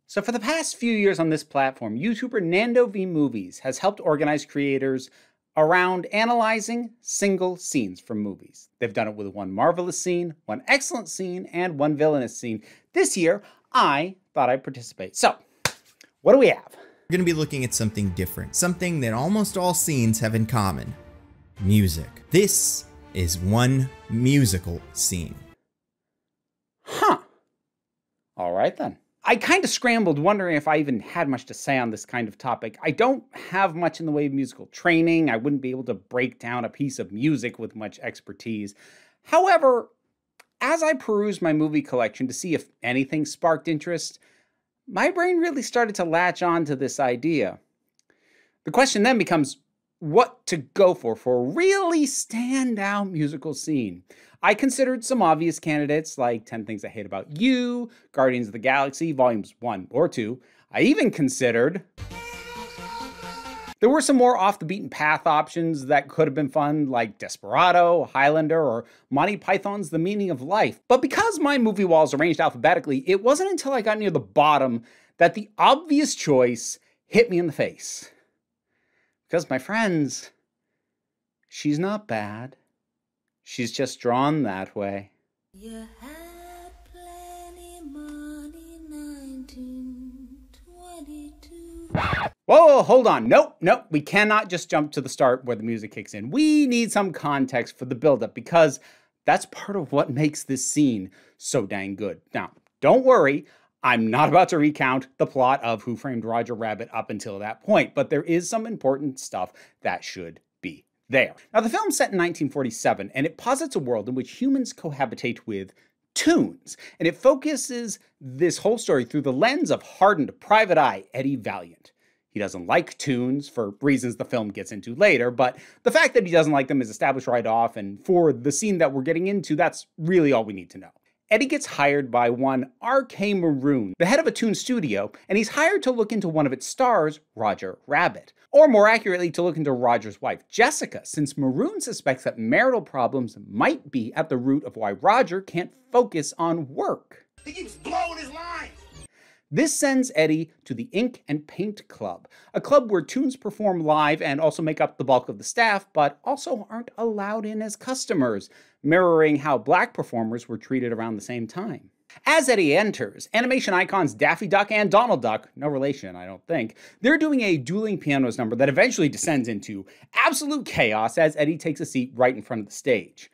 So for the past few years on this platform, YouTuber Nando V Movies has helped organize creators around analyzing single scenes from movies. They've done it with one marvelous scene, one excellent scene, and one villainous scene. This year, I thought I'd participate. So, what do we have? We're going to be looking at something different, something that almost all scenes have in common: music. This is one musical scene. Huh. All right then. I kind of scrambled wondering if I even had much to say on this kind of topic. I don't have much in the way of musical training. I wouldn't be able to break down a piece of music with much expertise. However, as I perused my movie collection to see if anything sparked interest, my brain really started to latch on to this idea. The question then becomes what to go for a really standout musical scene. I considered some obvious candidates like 10 Things I Hate About You, Guardians of the Galaxy, Volumes 1 or 2. I even considered... There were some more off-the-beaten-path options that could have been fun, like Desperado, Highlander, or Monty Python's The Meaning of Life. But because my movie wall is arranged alphabetically, it wasn't until I got near the bottom that the obvious choice hit me in the face. Because, my friends, she's not bad. She's just drawn that way. You had plenty money, 1922. Whoa, hold on. Nope. We cannot just jump to the start where the music kicks in. We need some context for the buildup because that's part of what makes this scene so dang good. Now, don't worry. I'm not about to recount the plot of Who Framed Roger Rabbit up until that point, but there is some important stuff that should be there. Now, the film's set in 1947, and it posits a world in which humans cohabitate with tunes, and it focuses this whole story through the lens of hardened private eye Eddie Valiant. He doesn't like tunes for reasons the film gets into later, but the fact that he doesn't like them is established right off, and for the scene that we're getting into, that's really all we need to know. Eddie gets hired by one R.K. Maroon, the head of a tune studio, and he's hired to look into one of its stars, Roger Rabbit. Or more accurately, to look into Roger's wife, Jessica, since Maroon suspects that marital problems might be at the root of why Roger can't focus on work. He keeps blowing his lines. This sends Eddie to the Ink and Paint Club, a club where tunes perform live and also make up the bulk of the staff, but also aren't allowed in as customers, mirroring how black performers were treated around the same time. As Eddie enters, animation icons Daffy Duck and Donald Duck, no relation I don't think, they're doing a dueling pianos number that eventually descends into absolute chaos as Eddie takes a seat right in front of the stage.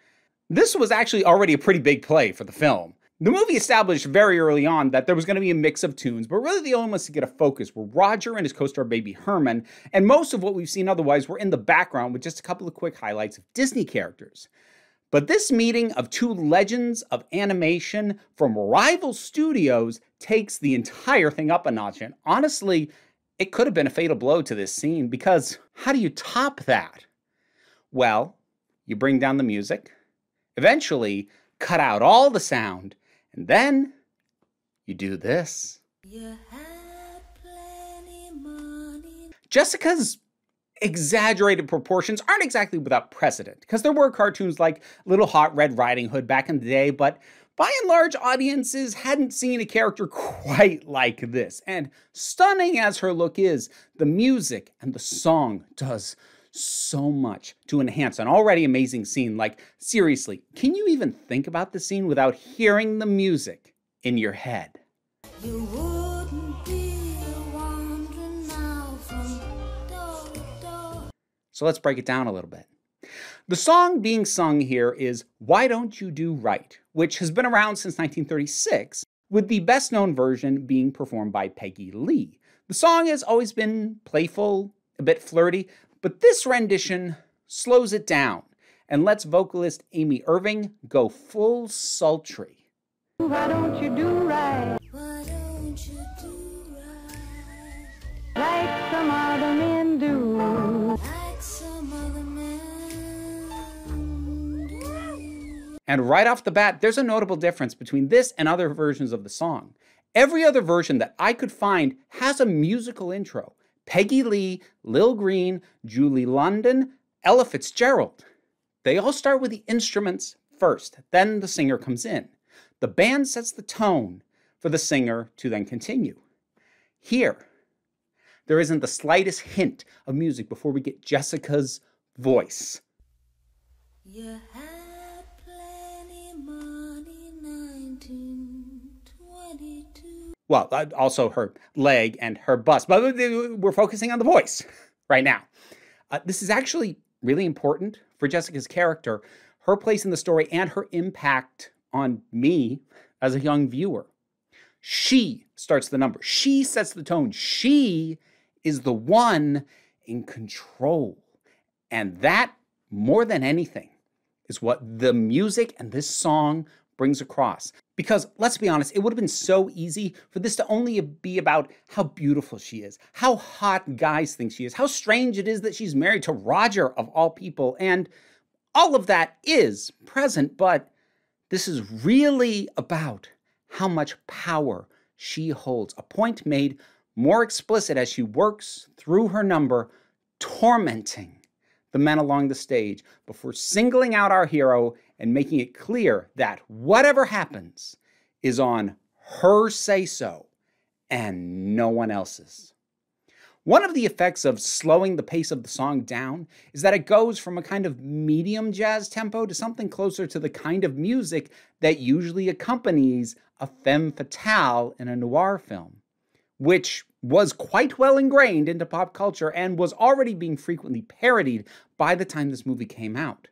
This was actually already a pretty big play for the film. The movie established very early on that there was going to be a mix of tunes, but really the only ones to get a focus were Roger and his co-star Baby Herman, and most of what we've seen otherwise were in the background with just a couple of quick highlights of Disney characters. But this meeting of two legends of animation from rival studios takes the entire thing up a notch, and honestly, it could have been a fatal blow to this scene, because how do you top that? Well, you bring down the music, eventually cut out all the sound, and then you do this. You had plenty money. Jessica's exaggerated proportions aren't exactly without precedent, because there were cartoons like Little Hot Red Riding Hood back in the day, but by and large, audiences hadn't seen a character quite like this. And stunning as her look is, the music and the song does so much to enhance an already amazing scene. Like, seriously, can you even think about the scene without hearing the music in your head? You wouldn't be wandering now from door to door. So let's break it down a little bit. The song being sung here is Why Don't You Do Right, which has been around since 1936, with the best known version being performed by Peggy Lee. The song has always been playful, a bit flirty, but this rendition slows it down and lets vocalist Amy Irving go full sultry. Why don't you do right? Why don't you do right? Like some other men do. Like some other men do. And right off the bat, there's a notable difference between this and other versions of the song. Every other version that I could find has a musical intro. Peggy Lee, Lil Green, Julie London, Ella Fitzgerald. They all start with the instruments first, then the singer comes in. The band sets the tone for the singer to then continue. Here, there isn't the slightest hint of music before we get Jessica's voice. You had plenty money, 1922. Well, also her leg and her bust, but we're focusing on the voice right now. This is actually really important for Jessica's character, her place in the story, and her impact on me as a young viewer. She starts the number. She sets the tone. She is the one in control. And that, more than anything, is what the music and this song brings across. Because, let's be honest, it would have been so easy for this to only be about how beautiful she is, how hot guys think she is, how strange it is that she's married to Roger, of all people, and all of that is present, but this is really about how much power she holds, a point made more explicit as she works through her number, tormenting the men along the stage before singling out our hero and making it clear that whatever happens is on her say-so and no one else's. One of the effects of slowing the pace of the song down is that it goes from a kind of medium jazz tempo to something closer to the kind of music that usually accompanies a femme fatale in a noir film, which was quite well ingrained into pop culture and was already being frequently parodied by the time this movie came out.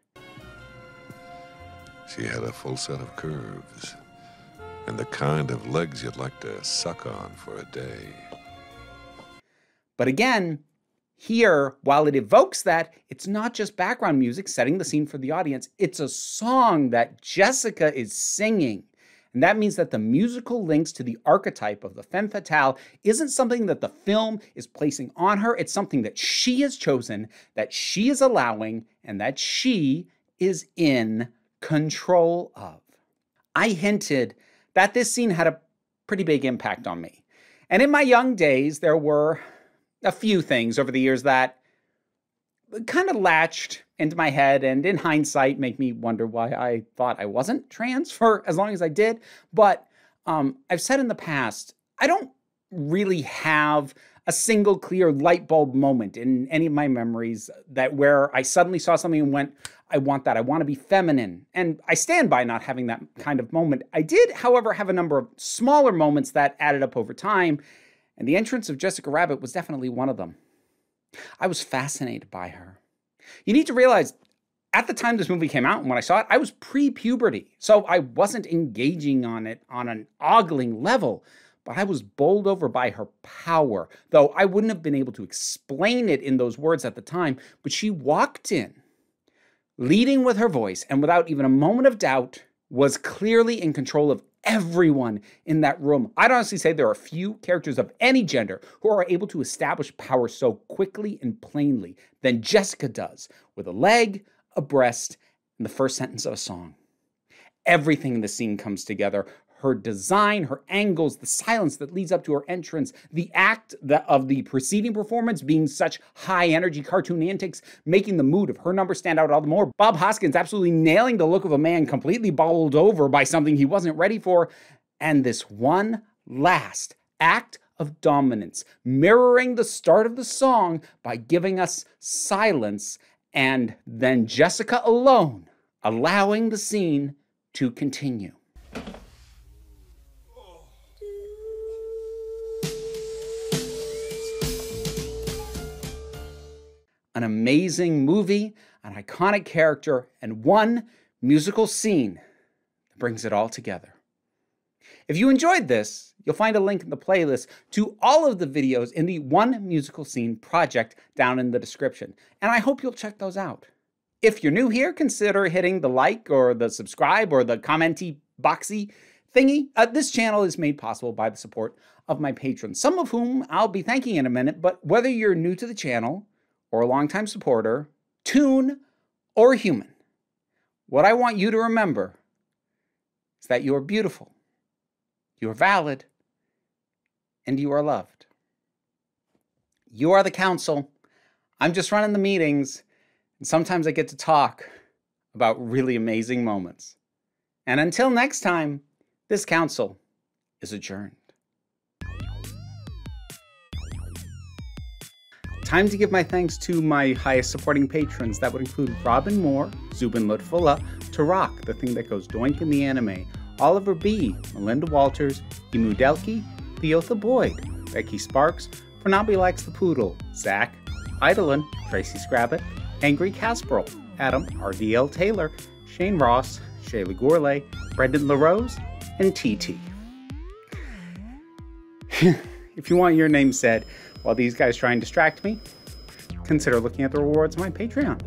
She had a full set of curves and the kind of legs you'd like to suck on for a day. But again, here, while it evokes that, it's not just background music setting the scene for the audience. It's a song that Jessica is singing. And that means that the musical links to the archetype of the femme fatale isn't something that the film is placing on her. It's something that she has chosen, that she is allowing, and that she is in control of. I hinted that this scene had a pretty big impact on me. And in my young days, there were a few things over the years that kind of latched into my head and in hindsight make me wonder why I thought I wasn't trans for as long as I did. But I've said in the past, I don't really have a single clear light bulb moment in any of my memories that where I suddenly saw something and went, I want that. I want to be feminine. And I stand by not having that kind of moment. I did, however, have a number of smaller moments that added up over time. And the entrance of Jessica Rabbit was definitely one of them. I was fascinated by her. You need to realize, at the time this movie came out and when I saw it, I was pre-puberty. So I wasn't engaging on it on an ogling level, but I was bowled over by her power. Though I wouldn't have been able to explain it in those words at the time, but she walked in, leading with her voice, and without even a moment of doubt, was clearly in control of everyone in that room. I'd honestly say there are few characters of any gender who are able to establish power so quickly and plainly than Jessica does, with a leg, a breast, and the first sentence of a song. Everything in the scene comes together. Her design, her angles, the silence that leads up to her entrance, the act of the preceding performance being such high-energy cartoon antics, making the mood of her number stand out all the more. Bob Hoskins absolutely nailing the look of a man completely bowled over by something he wasn't ready for. And this one last act of dominance, mirroring the start of the song by giving us silence, and then Jessica alone allowing the scene to continue. An amazing movie, an iconic character, and one musical scene that brings it all together. If you enjoyed this, you'll find a link in the playlist to all of the videos in the One Musical Scene project down in the description, and I hope you'll check those out. If you're new here, consider hitting the like or the subscribe or the commenty boxy thingy. This channel is made possible by the support of my patrons, some of whom I'll be thanking in a minute, but whether you're new to the channel or a longtime supporter, toon, or human, what I want you to remember is that you are beautiful, you are valid, and you are loved. You are the council. I'm just running the meetings, and sometimes I get to talk about really amazing moments. And until next time, this council is adjourned. Time to give my thanks to my highest supporting patrons. That would include Robin Moore, Zubin Lutfullah, Tarak, the thing that goes doink in the anime, Oliver B., Melinda Walters, Emu Delkey, Theotha Boyd, Becky Sparks, Fernabi Likes the Poodle, Zach, Idolin, Tracy Scrabbit, Angry Casperl, Adam RDL Taylor, Shane Ross, Shayla Gourlay, Brendan LaRose, and TT. If you want your name said while these guys try and distract me, consider looking at the rewards of my Patreon.